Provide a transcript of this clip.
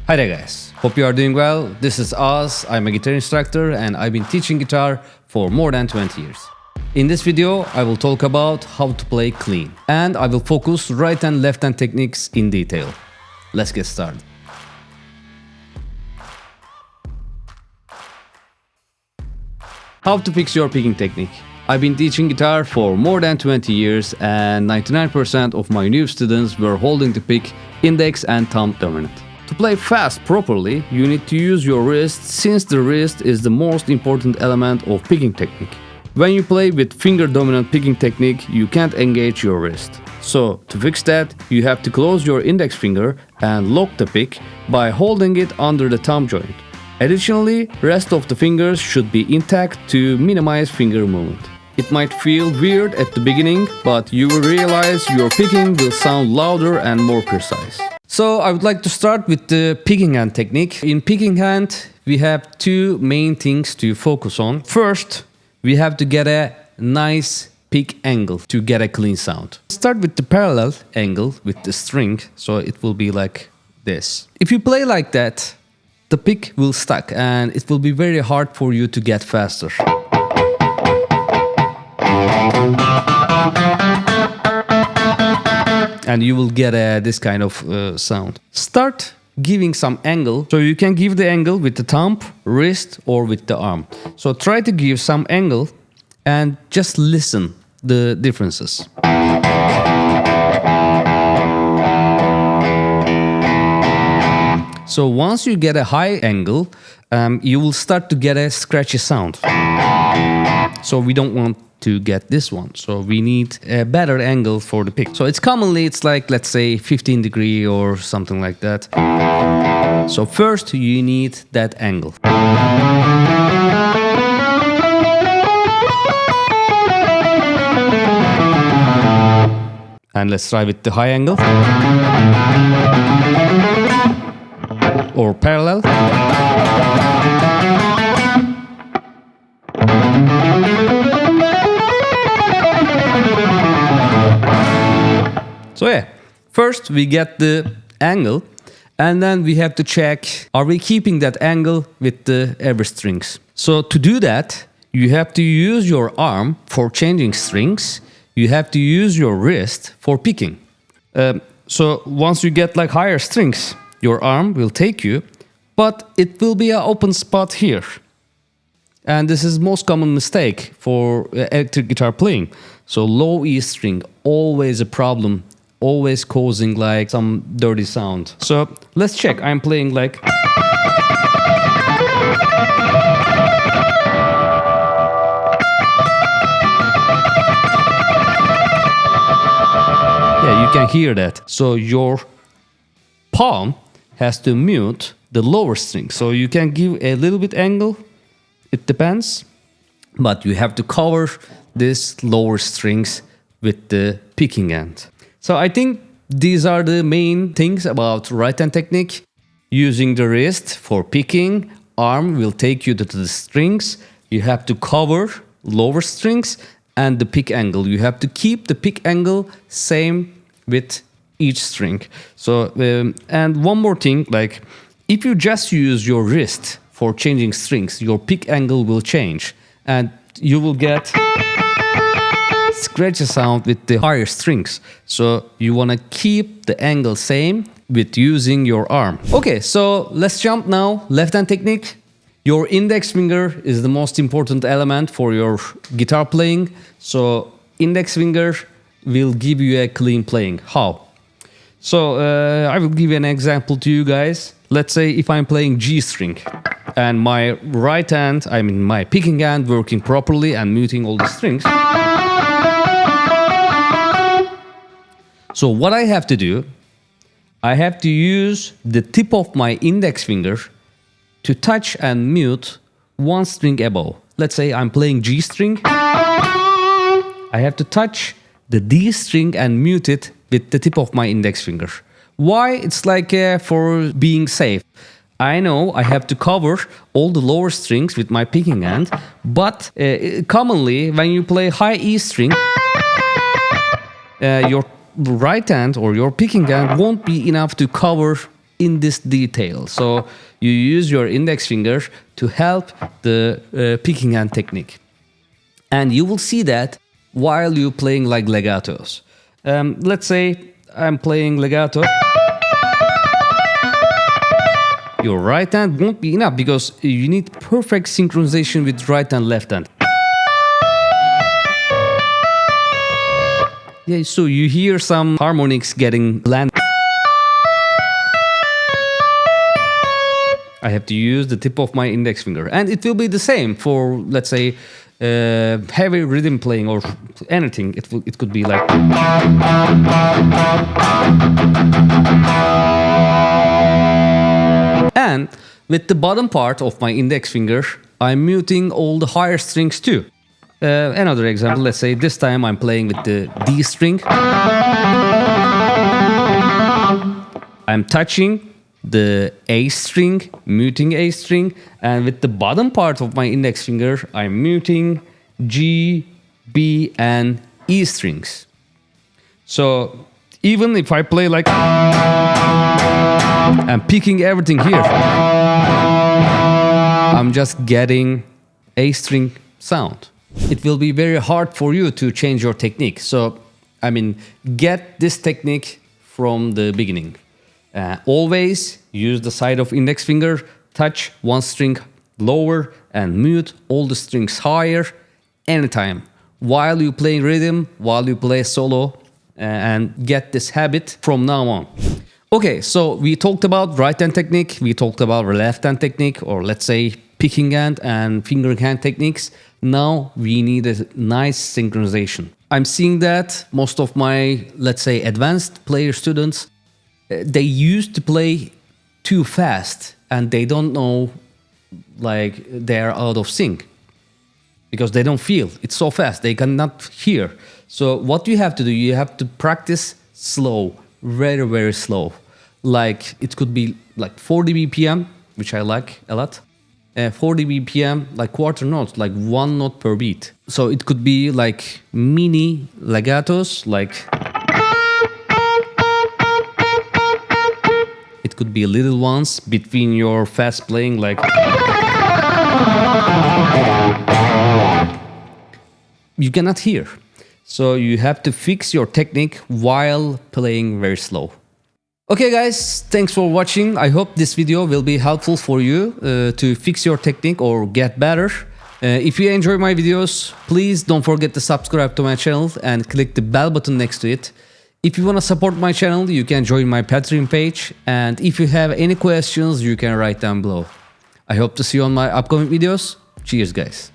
Hi there guys, hope you are doing well. This is Oz, I'm a guitar instructor and I've been teaching guitar for more than 20 years. In this video, I will talk about how to play clean and I will focus right and left hand techniques in detail. Let's get started. How to fix your picking technique. I've been teaching guitar for more than 20 years and 99% of my new students were holding the pick, index and thumb dominant. To play fast properly, you need to use your wrist since the wrist is the most important element of picking technique. When you play with finger dominant picking technique, you can't engage your wrist. So, to fix that, you have to close your index finger and lock the pick by holding it under the thumb joint. Additionally, rest of the fingers should be intact to minimize finger movement. It might feel weird at the beginning, but you will realize your picking will sound louder and more precise. So I would like to start with the picking hand technique. In picking hand, we have two main things to focus on. First, we have to get a nice pick angle to get a clean sound. Start with the parallel angle with the string, so it will be like this. If you play like that, the pick will stuck and it will be very hard for you to get faster. And you will get this kind of sound. Start giving some angle. So you can give the angle with the thumb, wrist or with the arm. So try to give some angle and just listen the differences. So once you get a high angle, you will start to get a scratchy sound. So we don't want to get this one, so we need a better angle for the pick. So it's like, let's say 15 degree or something like that. So first you need that angle. And let's try with the high angle or parallel. So yeah, first we get the angle and then we have to check, are we keeping that angle with the every strings? So to do that, you have to use your arm for changing strings. You have to use your wrist for picking. So once you get like higher strings, your arm will take you, but it will be an open spot here. And this is most common mistake for electric guitar playing. So low E string, always a problem, always causing like some dirty sound. So let's check. I'm playing like. Yeah, you can hear that. So your palm has to mute the lower string. So you can give a little bit angle. It depends, but you have to cover these lower strings with the picking hand. So I think these are the main things about right hand technique. Using the wrist for picking, arm will take you to the strings. You have to cover lower strings and the pick angle. You have to keep the pick angle same with each string. So and one more thing, like if you just use your wrist for changing strings, your pick angle will change and you will get scratchy sound with the higher strings. So you want to keep the angle same with using your arm. Okay, so let's jump now. Left hand technique. Your index finger is the most important element for your guitar playing. So index finger will give you a clean playing. How? So I will give you an example to you guys. Let's say if I'm playing G string and my right hand, I mean my picking hand working properly and muting all the strings. So what I have to do, I have to use the tip of my index finger to touch and mute one string above. Let's say I'm playing G string. I have to touch the D string and mute it with the tip of my index finger. Why? It's like for being safe. I know I have to cover all the lower strings with my picking hand, but commonly when you play high E string, your right hand or your picking hand won't be enough to cover in this detail. So you use your index finger to help the picking hand technique. And you will see that while you're playing like legatos. Let's say I'm playing legato. Your right hand won't be enough because you need perfect synchronization with right and left hand. Yeah, so you hear some harmonics getting blended. I have to use the tip of my index finger, and it will be the same for, let's say, heavy rhythm playing or anything. It could be like. And with the bottom part of my index finger, I'm muting all the higher strings too. Another example, let's say this time I'm playing with the D string. I'm touching the A string, muting A string, and with the bottom part of my index finger, I'm muting G, B, and E strings. So even if I play like I'm picking everything here, I'm just getting A string sound. It will be very hard for you to change your technique. So, I mean, get this technique from the beginning. Always use the side of index finger, touch one string lower and mute all the strings higher anytime. While you play rhythm, while you play solo, and get this habit from now on. Okay, so we talked about right hand technique, we talked about left hand technique, or let's say picking hand and fingering hand techniques. Now we need a nice synchronization. I'm seeing that most of my, let's say, advanced player students, they used to play too fast and they don't know, like, they're out of sync because they don't feel it's so fast, they cannot hear. So what you have to do, you have to practice slow, very, very slow. Like it could be like 40 BPM, which I like a lot. 40 BPM, like quarter notes, like one note per beat. So it could be like mini legatos, like it could be little ones between your fast playing, like you cannot hear. So you have to fix your technique while playing very slow. Okay guys, thanks for watching. I hope this video will be helpful for you to fix your technique or get better. If you enjoy my videos, please don't forget to subscribe to my channel and click the bell button next to it. If you want to support my channel, you can join my Patreon page. And if you have any questions, you can write down below. I hope to see you on my upcoming videos. Cheers guys.